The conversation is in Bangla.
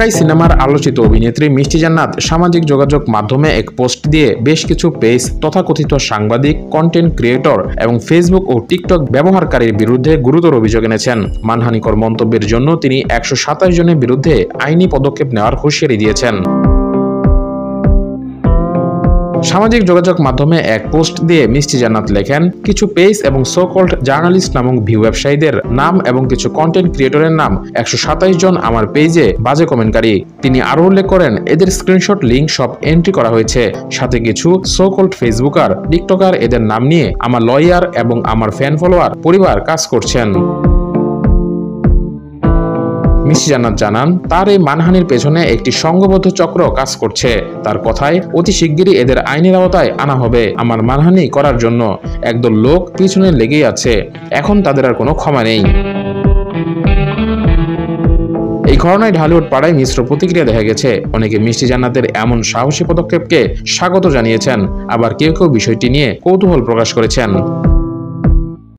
ঢাকাই সিনেমার আলোচিত অভিনেত্রী মিষ্টি জান্নাত সামাজিক যোগাযোগ মাধ্যমে এক পোস্ট দিয়ে বেশ কিছু পেজ, তথাকথিত সাংবাদিক, কন্টেন্ট ক্রিয়েটর এবং ফেসবুক ও টিকটক ব্যবহারকারীর বিরুদ্ধে গুরুতর অভিযোগ এনেছেন। মানহানিকর মন্তব্যের জন্য তিনি 127 জনের বিরুদ্ধে আইনি পদক্ষেপ নেওয়ার হুঁশিয়ারি দিয়েছেন। সামাজিক যোগাযোগ মাধ্যমে এক পোস্ট দিয়ে মিষ্টি জান্নাত লেখেন, কিছু পেজ এবং সো কল্ড জার্নালিস্ট নামক ভিউ ব্যবসায়ীদের নাম এবং কিছু কন্টেন্ট ক্রিয়েটরের নাম 127 জন আমার পেজে বাজে কমেন্টকারী। তিনি আরও উল্লেখ করেন, এদের স্ক্রিনশট লিঙ্ক সব এন্ট্রি করা হয়েছে। সাথে কিছু সো কল্ড ফেসবুকার, টিকটকার এদের নাম নিয়ে আমার লয়ার এবং আমার ফ্যান ফলোয়ার পরিবার কাজ করছেন। মিষ্টি জান্নাত জানান, তার এই মানহানির পেছনে একটি সংঘবদ্ধ চক্র কাজ করছে। তার কথায়, অতি শিগগিরই এদের আইনের আওতায় আনা হবে। আমার মানহানি করার জন্য একদল লোক পিছনে লেগেই আছে, এখন তাদের আর কোনো ক্ষমা নেই। এই ঘটনায় ঢালিউড পাড়ায় মিশ্র প্রতিক্রিয়া দেখা গেছে। অনেকে মিষ্টি জান্নাতের এমন সাহসী পদক্ষেপকে স্বাগত জানিয়েছেন, আবার কেউ কেউ বিষয়টি নিয়ে কৌতূহল প্রকাশ করেছেন।